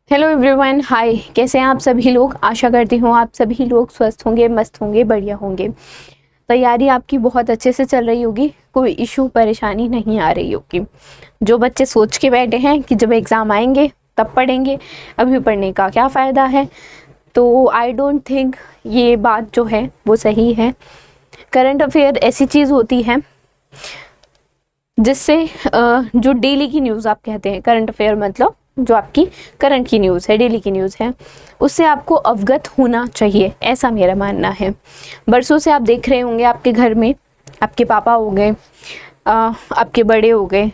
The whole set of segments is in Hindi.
हेलो एवरीवन, हाय। कैसे हैं आप सभी लोग? आशा करती हूँ आप सभी लोग स्वस्थ होंगे, मस्त होंगे, बढ़िया होंगे। तैयारी आपकी बहुत अच्छे से चल रही होगी, कोई इशू परेशानी नहीं आ रही होगी। जो बच्चे सोच के बैठे हैं कि जब एग्ज़ाम आएंगे तब पढ़ेंगे, अभी पढ़ने का क्या फ़ायदा है, तो आई डोंट थिंक ये बात जो है वो सही है। करंट अफेयर ऐसी चीज़ होती है जिससे जो डेली की न्यूज़ आप कहते हैं, करंट अफेयर मतलब जो आपकी करंट की न्यूज़ है, डेली की न्यूज़ है, उससे आपको अवगत होना चाहिए, ऐसा मेरा मानना है। बरसों से आप देख रहे होंगे आपके घर में, आपके पापा हो गए, आपके बड़े हो गए,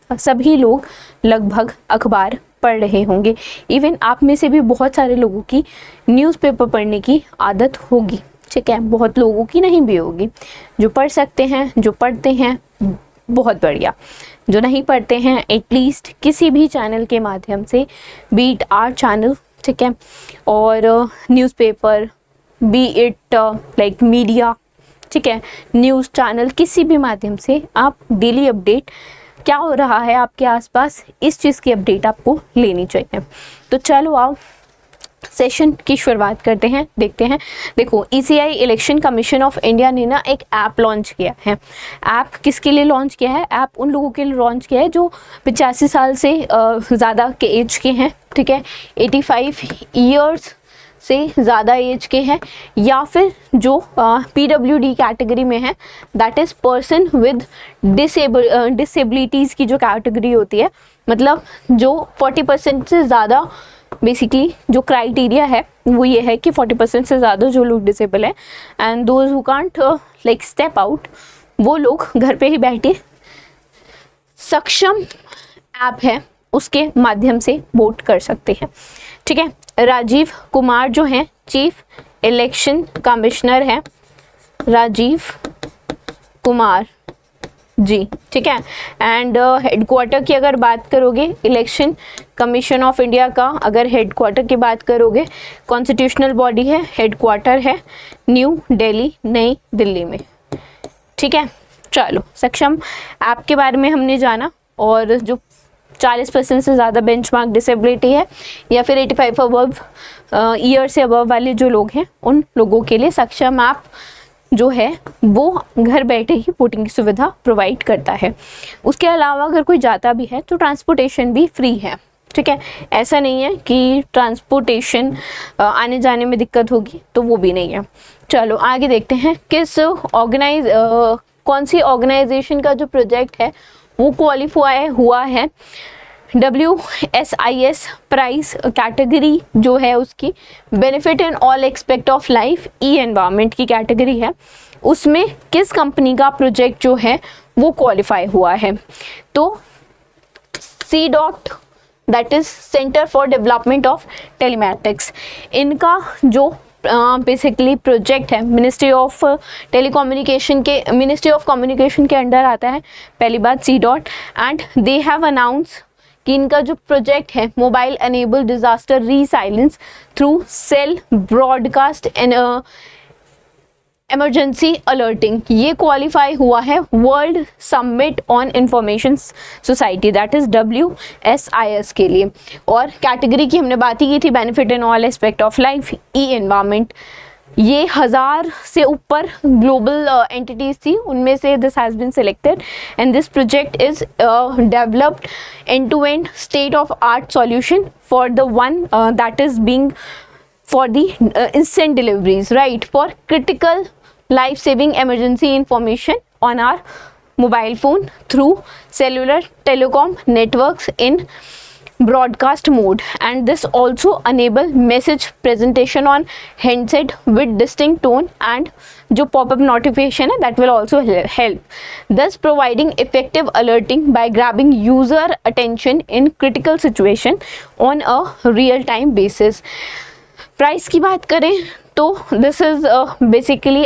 सभी लोग लगभग अखबार पढ़ रहे होंगे। इवन आप में से भी बहुत सारे लोगों की न्यूज़पेपर पढ़ने की आदत होगी, ठीक है। बहुत लोगों की नहीं भी होगी। जो पढ़ सकते हैं, जो पढ़ते हैं, बहुत बढ़िया। जो नहीं पढ़ते हैं, एटलीस्ट किसी भी चैनल के माध्यम से, बीट आर चैनल, ठीक है, और newspaper, B it like media, ठीक है, न्यूज़ चैनल, किसी भी माध्यम से आप डेली अपडेट क्या हो रहा है आपके आसपास, इस चीज़ की अपडेट आपको लेनी चाहिए। तो चलो आओ सेशन की शुरुआत करते हैं, देखते हैं। देखो, ECI election commission of India ने ना एक ऐप लॉन्च किया है। ऐप किसके लिए लॉन्च किया है? ऐप उन लोगों के लिए लॉन्च किया है जो 85 साल से ज़्यादा के एज के हैं, ठीक है, 85 ईयर्स से ज़्यादा एज के हैं, या फिर जो पीडब्ल्यूडी कैटेगरी में है, that is person with disabilities की जो कैटेगरी होती है, मतलब जो 40% से ज़्यादा, बेसिकली जो क्राइटेरिया है वो ये है कि 40% से ज़्यादा जो लोग डिसेबल है, and those who can't like step out, वो लोग घर पे ही बैठे सक्षम ऐप है उसके माध्यम से वोट कर सकते हैं, ठीक है। राजीव कुमार जो हैं चीफ इलेक्शन कमिश्नर हैं, राजीव कुमार जी, ठीक है। एंड हेडक्वार्टर की अगर बात करोगे, इलेक्शन कमीशन ऑफ इंडिया का अगर हेडक्वार्टर की बात करोगे, कॉन्स्टिट्यूशनल बॉडी है, हेडक्वार्टर है न्यू दिल्ली, नई दिल्ली में, ठीक है। चलो, सक्षम ऐप के बारे में हमने जाना, और जो 40% से ज़्यादा बेंचमार्क डिसेबिलिटी है, या फिर 85 अबव ईयर से अबव वाले जो लोग हैं, उन लोगों के लिए सक्षम ऐप जो है वो घर बैठे ही वोटिंग की सुविधा प्रोवाइड करता है। उसके अलावा अगर कोई जाता भी है तो ट्रांसपोर्टेशन भी फ्री है, ठीक है। ऐसा नहीं है कि ट्रांसपोर्टेशन आने जाने में दिक्कत होगी, तो वो भी नहीं है। चलो आगे देखते हैं, कौन सी ऑर्गेनाइजेशन का जो प्रोजेक्ट है वो क्वालिफाई हुआ है WSIS प्राइस कैटेगरी जो है उसकी, benefit in all aspect of life, environment की कैटेगरी है, उसमें किस कंपनी का प्रोजेक्ट जो है वो क्वालिफाई हुआ है? तो CDOT, that is centre for development of telematics, इनका जो बेसिकली प्रोजेक्ट है मिनिस्ट्री ऑफ टेलीकम्युनिकेशन के, मिनिस्ट्री ऑफ कम्युनिकेशन के अंडर आता है, पहली बात CDOT, and they have announce कि इनका जो प्रोजेक्ट है mobile enable disaster resilience through cell broadcast and emergency alerting, ये क्वालिफाई हुआ है world summit on information society, that is WSIS के लिए। और कैटेगरी की हमने बात ही की थी, benefit in all aspect of life, environment, ये 1000 से ऊपर ग्लोबल एंटिटीज थी, उनमें से this has been selected, and this project is developed end to end state of art solution for the one that is being for the instant deliveries, right, for critical life saving emergency information on our mobile phone through cellular telecom networks in broadcast mode, and this also enable message presentation on handset with distinct tone, and जो pop-up notification है that will also help, thus providing effective alerting by grabbing user attention in critical situation on a real time basis। Price की बात करें तो this is basically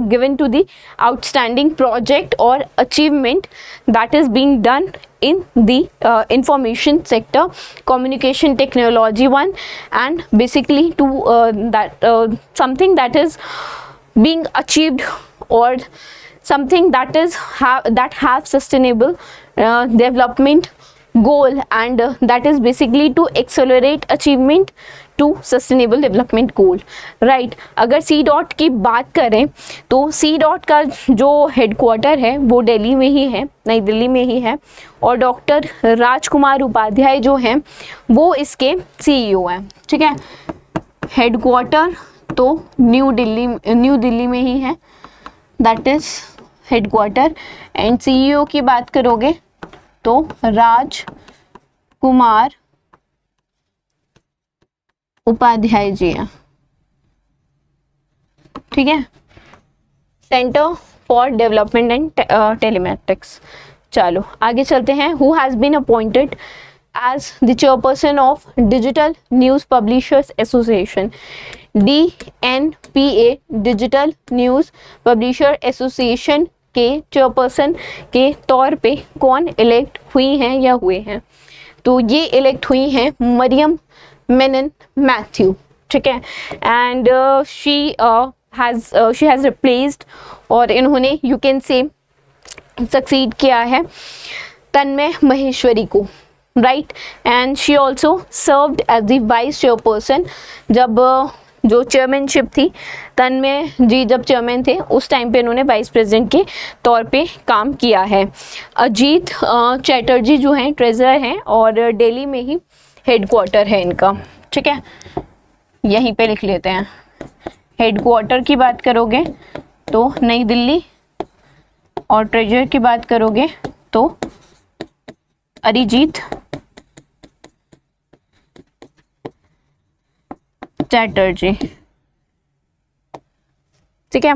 given to the outstanding project और achievement that is being done in the information sector, communication technology one, and basically to something that is being achieved, or something that is that have sustainable development goal, and that is basically to accelerate achievement to sustainable development goal, right। अगर सी डॉट की बात करें तो सी डॉट का जो हेडक्वार्टर है वो दिल्ली में ही है, नई दिल्ली में ही है, और डॉक्टर राजकुमार उपाध्याय जो हैं वो इसके सीईओ हैं, ठीक है। हेडक्वार्टर तो न्यू दिल्ली में ही है, that is headquarter, and CEO की बात करोगे तो राजकुमार उपाध्याय जी हैं, ठीक है। Centre for development and telemetrics. चलो आगे चलते हैं। Who has been appointed as the chairperson of digital news publishers association, DNPA digital news publisher association के चेयरपर्सन के तौर पे कौन इलेक्ट हुई हैं या हुए हैं? तो ये इलेक्ट हुई हैं मरियम मेनन मैथ्यू, ठीक है। एंड शी हैज़ रिप्लेस्ड, और इन्होंने यू कैन से सक्सीड किया है तन्मय महेश्वरी को, right. And she also served as the vice chairperson, जब जो चेयरमैनशिप थी तन्मय जी जब चेयरमैन थे उस टाइम पे इन्होंने वाइस प्रेसिडेंट के तौर पे काम किया है। अजीत चैटर्जी जो हैं ट्रेजरर हैं, और दिल्ली में ही हेडक्वार्टर है इनका, ठीक है। यहीं पे लिख लेते हैं। हेडक्वार्टर की बात करोगे तो नई दिल्ली, और ट्रेजरर की बात करोगे तो अरिजीत चैटर्जी, ठीक है।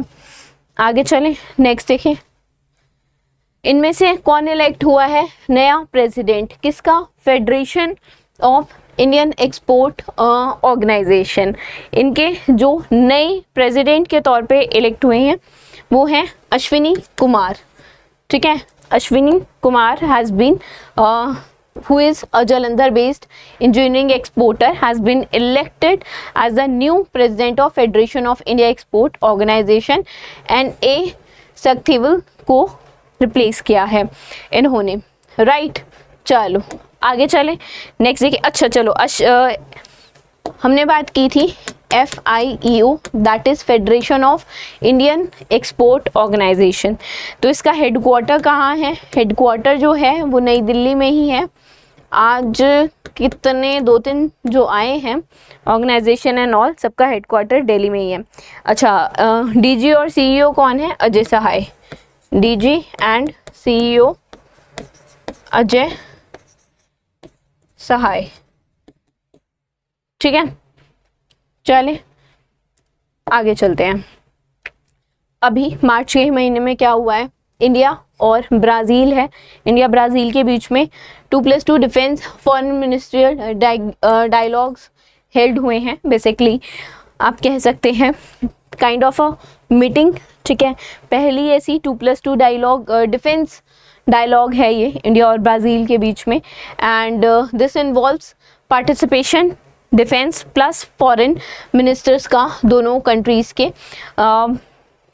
आगे चलें, नेक्स्ट देखें। इनमें से कौन इलेक्ट हुआ है नया प्रेसिडेंट किसका? Federation of Indian Export Organisation. इनके जो नए प्रेसिडेंट के तौर पे इलेक्ट हुए हैं वो हैं अश्विनी कुमार, ठीक है। Ashwini Kumar has been who is a Jalandhar based engineering exporter has been elected as the new president of Federation of India Export Organization, and A Sakthival को रिप्लेस किया है इन्होंने, राइट। चलो आगे चले, नेक्स्ट देखिए। अच्छा चलो हमने बात की थी FIEO, that is Federation of Indian Export Organisation. तो इसका हेडक्वार्टर कहाँ है? हेडक्वार्टर जो है वो नई दिल्ली में ही है। आज कितने 2-3 जो आए हैं ऑर्गेनाइजेशन एंड ऑल, सबका हेडक्वार्टर दिल्ली में ही है। अच्छा DG और CEO कौन है? अजय सहाय। DG एंड CEO अजय सहाय, ठीक है। चले आगे चलते हैं। अभी मार्च के महीने में क्या हुआ है? इंडिया और ब्राज़ील है, इंडिया ब्राज़ील के बीच में 2+2 defence foreign ministerial dialogues held हुए हैं। बेसिकली आप कह सकते हैं काइंड ऑफ अ मीटिंग, ठीक है। पहली ऐसी 2+2 डायलॉग डिफेंस डायलॉग है ये इंडिया और ब्राज़ील के बीच में, and this involves participation defence plus foreign ministers का, दोनों कंट्रीज़ के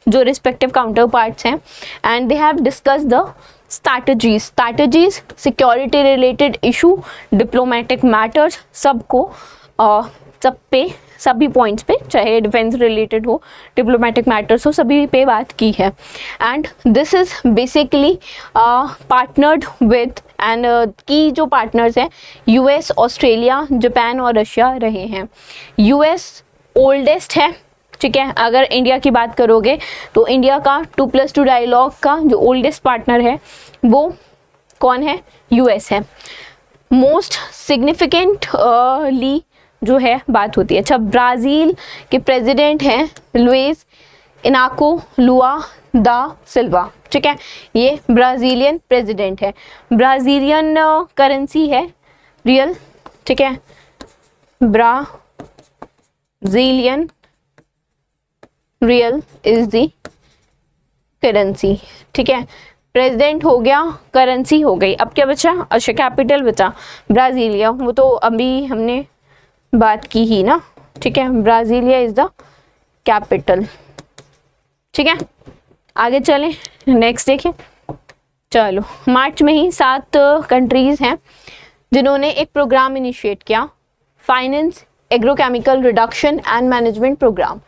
जो रिस्पेक्टिव काउंटर पार्ट्स हैं, and they have discuss the strategies security related issue, diplomatic matters, सबको सब पे सभी पॉइंट्स पे, चाहे डिफेंस रिलेटेड हो, डिप्लोमेटिक मैटर्स हो, सभी पे बात की है। And this is basically partnered with, and की जो पार्टनर्स हैं US, ऑस्ट्रेलिया, जापान और रशिया रहे हैं। US ओल्डेस्ट है, ठीक है। अगर इंडिया की बात करोगे तो इंडिया का 2+2 डायलॉग का जो ओल्डेस्ट पार्टनर है वो कौन है? US है। मोस्ट सिग्निफिकेंटली जो है बात होती है। अच्छा, ब्राज़ील के प्रेसिडेंट हैं लुइस इनाको लुआ दा सिल्वा, ठीक है। ये ब्राज़ीलियन प्रेसिडेंट है। ब्राज़ीलियन करेंसी है रियल, ठीक है। Brazilian real is the currency, ठीक है। प्रेसिडेंट हो गया, करेंसी हो गई, अब क्या बचा? अच्छा कैपिटल बचा ब्राज़ीलिया, वो तो अभी हमने बात की ही ना, ठीक है। ब्राज़ीलिया इज द कैपिटल, ठीक है। आगे चलें, नेक्स्ट देखिए। चलो, मार्च में ही 7 कंट्रीज हैं जिन्होंने एक प्रोग्राम इनिशिएट किया, finance agrochemical reduction and management programme,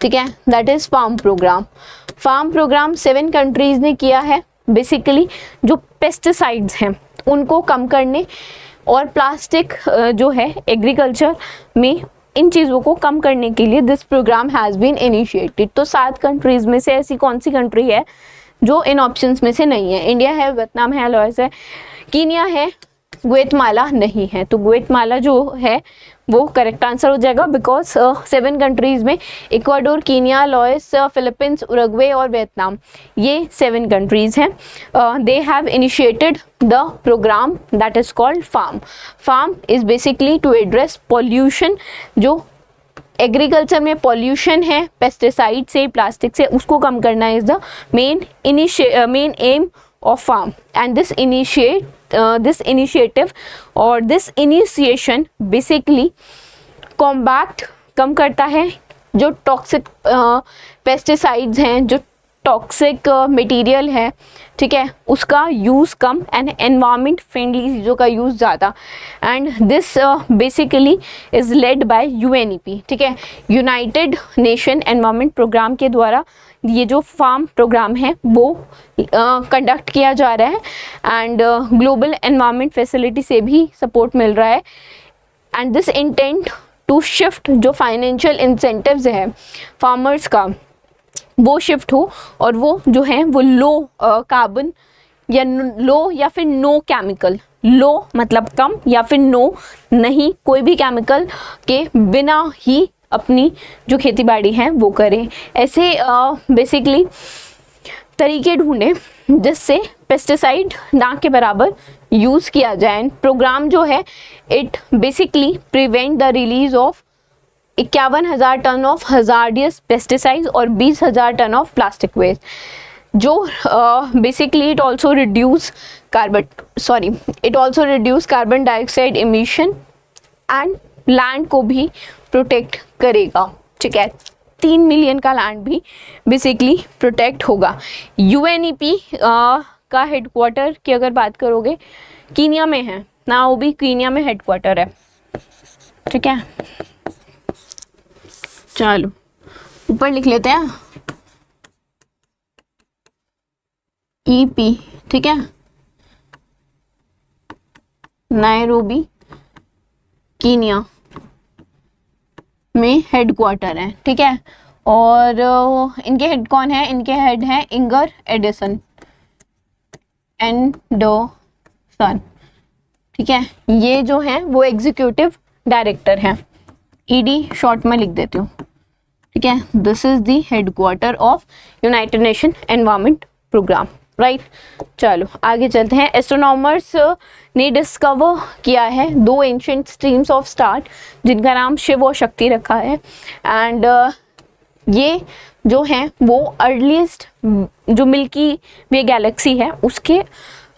ठीक है, that is farm programme. Farm programme 7 countries ने किया है। बेसिकली जो पेस्टिसाइड्स हैं उनको कम करने और प्लास्टिक जो है एग्रीकल्चर में इन चीज़ों को कम करने के लिए this programme has been initiated. तो 7 कंट्रीज में से ऐसी कौन सी कंट्री है जो इन ऑप्शंस में से नहीं है? इंडिया है, वियतनाम है, लाओस है, कीनिया है, ग्वेटमाला नहीं है। तो ग्वेटमाला जो है वो करेक्ट आंसर हो जाएगा, बिकॉज 7 कंट्रीज में Ecuador, Kenya, Laos, Philippines, Uruguay और वियतनाम, ये 7 कंट्रीज हैं। They have initiated the programme that is called farm. Farm is basically to address pollution, जो एग्रीकल्चर में पॉल्यूशन है पेस्टिसाइड से, प्लास्टिक से, उसको कम करना is the main aim of farm, and this initiative or this initiation basically combat कम करता है जो टॉक्सिक पेस्टिसाइड्स हैं, जो टॉक्सिक मटेरियल है, ठीक है, उसका use come and environment friendly चीज़ों का यूज़ ज़्यादा। And this basically is led by UNEP, ठीक है, यूनाइटेड नेशन एनवायरमेंट प्रोग्राम के द्वारा ये जो फार्म प्रोग्राम है वो कंडक्ट किया जा रहा है एंड ग्लोबल एनवायरमेंट फैसिलिटी से भी सपोर्ट मिल रहा है। And this intent to shift जो फाइनेंशियल इंसेंटिव्स है फार्मर्स का वो शिफ्ट हो और वो जो है वो लो कार्बन या लो या फिर नो केमिकल, लो मतलब कम या फिर नो नहीं, कोई भी केमिकल के बिना ही अपनी जो खेती बाड़ी है वो करें। ऐसे बेसिकली तरीके ढूंढें जिससे पेस्टिसाइड ना के बराबर यूज़ किया जाए। प्रोग्राम जो है it basically prevent the release of 51,000 tonne of hazardous pesticides और 20,000 टन ऑफ प्लास्टिक वेस्ट, जो basically it also reduce carbon dioxide emission and land को भी प्रोटेक्ट करेगा, ठीक है, 3 मिलियन का लैंड भी बेसिकली प्रोटेक्ट होगा। UNEP का हेडक्वार्टर की अगर बात करोगे कीनिया में है ना, वो भी कीनिया में हेडक्वार्टर है, ठीक है। चलो ऊपर लिख लेते हैं EP, ठीक है, नायरोबी कीनिया में हेडक्वार्टर है, ठीक है। और इनके हेड कौन है? इनके हेड हैं इंगर एडिसन एंडरसन, ठीक है, ये जो हैं वो एग्जीक्यूटिव डायरेक्टर हैं, ED शॉर्ट में लिख देती हूँ, ठीक है। This is the headquarter of United Nation Environment Programme, right. चलो आगे चलते हैं। एस्ट्रोनॉमर्स ने डिस्कवर किया है 2 एंशिएंट स्ट्रीम्स ऑफ स्टार जिनका नाम शिव और शक्ति रखा है एंड ये जो हैं वो अर्लीस्ट जो मिल्की वे गैलेक्सी है उसके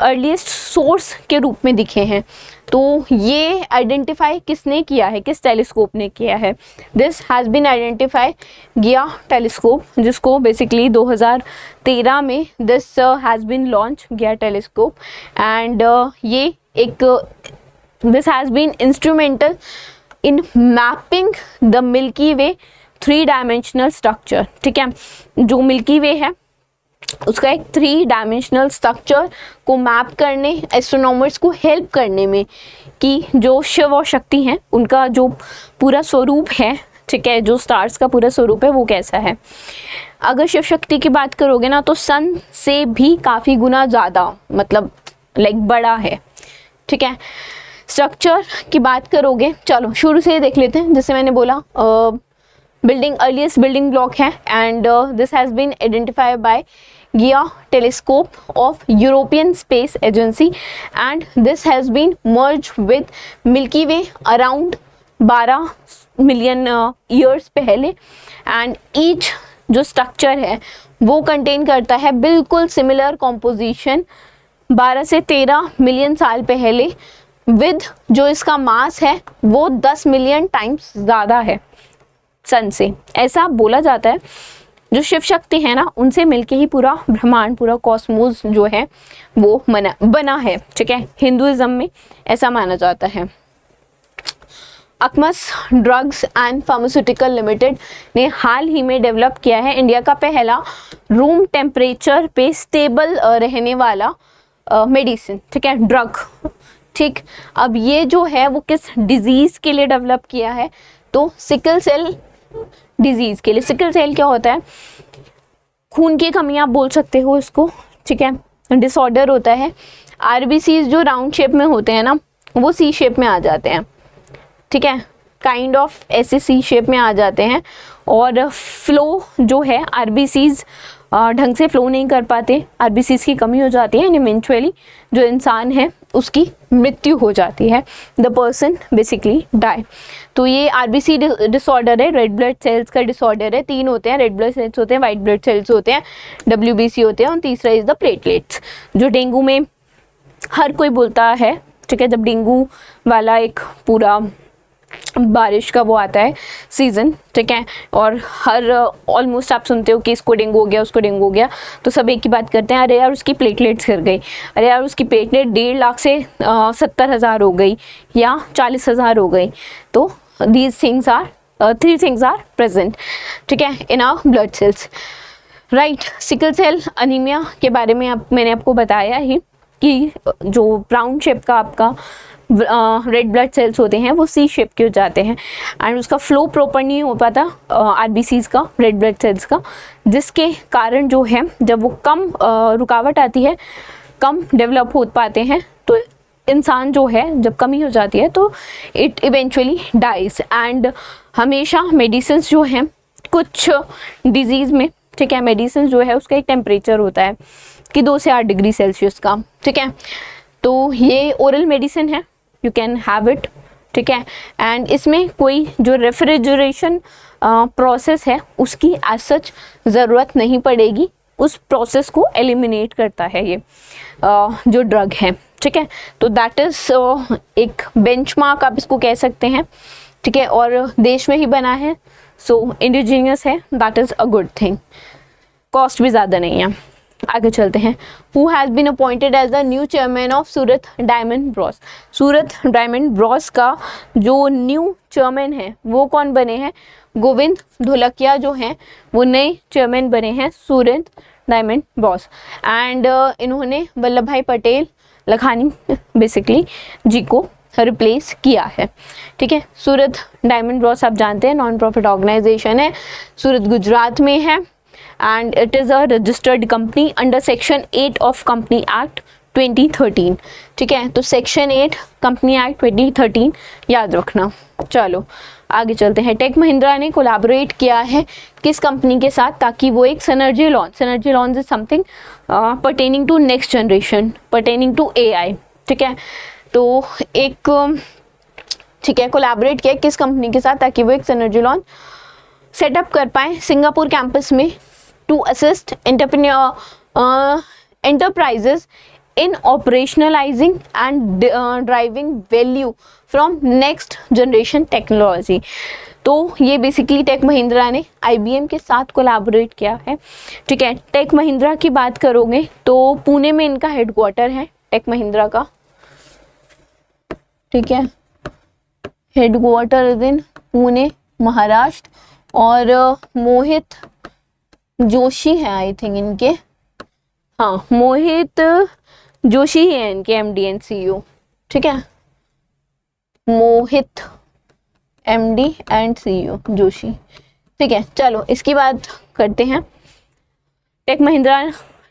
अर्लीस्ट सोर्स के रूप में दिखे हैं। तो ये आइडेंटिफाई किसने किया है, किस टेलीस्कोप ने किया है? This has been identify Gaia telescope, जिसको बेसिकली 2013 में this has been launch Gaia telescope and ये एक this has been instrumental in mapping the Milky Way 3 dimensional structure, ठीक है। जो मिल्की वे है उसका एक 3 डायमेंशनल स्ट्रक्चर को मैप करने, एस्ट्रोनॉमर्स को हेल्प करने में कि जो शिव और शक्ति हैं उनका जो पूरा स्वरूप है, ठीक है, जो स्टार्स का पूरा स्वरूप है वो कैसा है। अगर शिव शक्ति की बात करोगे ना तो सन से भी काफ़ी गुना ज़्यादा मतलब लाइक बड़ा है, ठीक है। स्ट्रक्चर की बात करोगे, चलो शुरू से देख लेते हैं। जैसे मैंने बोला बिल्डिंग अर्लीस्ट बिल्डिंग ब्लॉक है and this has been identified by Gaia telescope of European space agency and this has been merge with Milky Way around 12 million years पहले एंड ईच जो स्ट्रक्चर है वो कंटेन करता है बिल्कुल सिमिलर कॉम्पोजिशन 12 से 13 मिलियन साल पहले विद जो इसका मास है वो 10 मिलियन टाइम्स ज़्यादा है सन से। ऐसा बोला जाता है जो शिव शक्ति है ना, उनसे मिलके ही पूरा ब्रह्मांड, पूरा कॉस्मोस जो है वो बना है, ठीक है, हिंदुइज्म में ऐसा माना जाता है। अकमस ड्रग्स एंड फार्मास्यूटिकल लिमिटेड ने हाल ही में डेवलप किया है इंडिया का पहला रूम टेम्परेचर पे स्टेबल रहने वाला मेडिसिन, ठीक है, ड्रग, ठीक। अब ये जो है वो किस डिजीज के लिए डेवलप किया है, तो सिकल सेल डिजीज के लिए। सिकल सेल क्या होता है, खून की कमी आप बोल सकते हो इसको, ठीक है, डिसऑर्डर होता है। आरबीसी जो राउंड शेप में होते हैं ना, वो सी शेप में आ जाते हैं, ठीक है, काइंड ऑफ ऐसे सी शेप में आ जाते हैं, और फ्लो जो है आरबीसीज ढंग से फ्लो नहीं कर पाते, आरबीसीज की कमी हो जाती है, एंड इवेंचुअली जो इंसान है उसकी मृत्यु हो जाती है, द पर्सन बेसिकली डाई। तो ये आरबीसी डिसऑर्डर है, रेड ब्लड सेल्स का डिसऑर्डर है। 3 होते हैं, रेड ब्लड सेल्स होते हैं, वाइट ब्लड सेल्स होते हैं, डब्ल्यूबीसी होते हैं, और तीसरा इज द प्लेटलेट्स, जो डेंगू में हर कोई बोलता है, ठीक है, जब डेंगू वाला एक पूरा बारिश का वो आता है सीजन, ठीक है, और हर ऑलमोस्ट आप सुनते हो कि इसको डेंगू हो गया, उसको डेंगू हो गया, तो सब एक ही बात करते हैं, अरे यार उसकी प्लेटलेट्स गिर गई, अरे यार उसकी प्लेटलेट 1.5 लाख से 70,000 हो गई या 40,000 हो गई। तो these things are 3 things are present, ठीक है, in our blood cells, right. Sickle cell anaemia के बारे में मैंने आपको बताया ही कि जो ब्राउन शेप का आपका रेड ब्लड सेल्स होते हैं वो सी शेप के हो जाते हैं, एंड उसका फ्लो प्रॉपर नहीं हो पाता आरबीसीज का, रेड ब्लड सेल्स का, जिसके कारण जो है जब वो कम रुकावट आती है, कम डेवलप हो पाते हैं, तो इंसान जो है जब कमी हो जाती है तो इट इवेंचुअली डाइज। एंड हमेशा मेडिसिन जो हैं कुछ डिजीज़ में, ठीक है, मेडिसिन जो है उसका एक टेम्परेचर होता है कि 2 से 8 डिग्री सेल्सियस का, ठीक है। तो ये ओरल मेडिसिन है, यू कैन हैव इट, ठीक है, एंड इसमें कोई जो रेफ्रिजरेशन प्रोसेस है उसकी एज सच ज़रूरत नहीं पड़ेगी, उस प्रोसेस को एलिमिनेट करता है ये जो ड्रग है, ठीक है। तो दैट इज़ एक बेंचमार्क आप इसको कह सकते हैं, ठीक है, और देश में ही बना है, सो इंडिजीनियस है, that is a good thing, cost भी ज़्यादा नहीं है। आगे चलते हैं। Who has been appointed as the new chairman of Surat Diamond Bourse. Surat Diamond Bourse का जो न्यू चेयरमैन है वो कौन बने हैं, गोविंद ढोलकिया जो हैं वो नए चेयरमैन बने हैं सूरत डायमंड ब्रॉस, एंड इन्होंने वल्लभ भाई पटेल लखानी बेसिकली जी को रिप्लेस किया है, ठीक है। सूरत डायमंड ब्रॉस आप जानते हैं नॉन प्रॉफिट ऑर्गेनाइजेशन है, सूरत गुजरात में है, and it is a registered company under section 8 of company act 2013, ठीक है। तो सेक्शन 8 कंपनी एक्ट 2013 याद रखना। चलो आगे चलते हैं। टेक महिंद्रा ने कोलैबोरेट किया है किस कंपनी के साथ, ताकि वो एक synergy launch is something pertaining to next generation, pertaining to AI, ठीक है। तो एक ठीक है कोलैबोरेट किया किस कंपनी के साथ, ताकि वो एक सिनर्जी लॉन्च सेटअप कर पाए सिंगापुर कैंपस में, to assist enterprises in operationalizing and driving value from next generation technology। तो ये बेसिकली टेक महिंद्रा ने IBM के साथ कोलैबोरेट किया है, ठीक है। टेक महिंद्रा की बात करोगे तो पुणे में इनका हेडक्वार्टर है टेक महिंद्रा का, ठीक है, headquarter is in Pune Maharashtra, और मोहित जोशी है आई थिंक इनके, हाँ मोहित जोशी है इनके MD एंड CEO, ठीक है, मोहित MD एंड CEO जोशी, ठीक है। चलो इसकी बात करते हैं। टेक महिंद्रा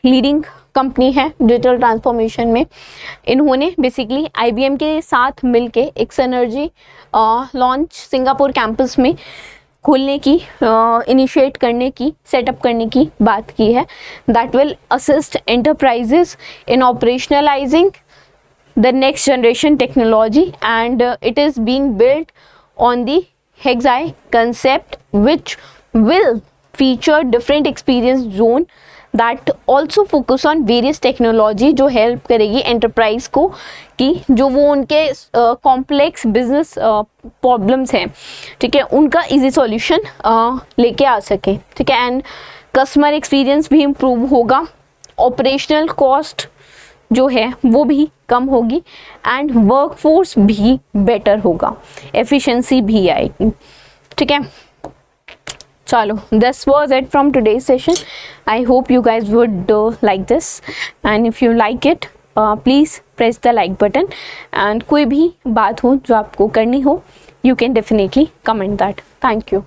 लीडिंग कंपनी है डिजिटल ट्रांसफॉर्मेशन में, इन्होंने बेसिकली IBM के साथ मिलके एक सिनर्जी लॉन्च सिंगापुर कैंपस में खोलने की, इनिशिएट करने की, सेटअप करने की बात की है, that will assist enterprises in operationalising the next generation technology, and it is being built on the hexai concept which will feature different experience zone that also focus on various technology, जो हेल्प करेगी एंटरप्राइज को कि जो वो उनके कॉम्प्लेक्स बिजनेस प्रॉब्लम्स हैं, ठीक है, उनका इजी सॉल्यूशन लेके आ सके, ठीक है। एंड कस्टमर एक्सपीरियंस भी इम्प्रूव होगा, ऑपरेशनल कॉस्ट जो है वो भी कम होगी एंड वर्कफोर्स भी बेटर होगा, एफिशिएंसी भी आएगी। ठीक है, चलो this was it from today's session. I hope you guys would like this and if you like it please press the like button and कोई भी बात हो जो आपको करनी हो you can definitely comment that. Thank you.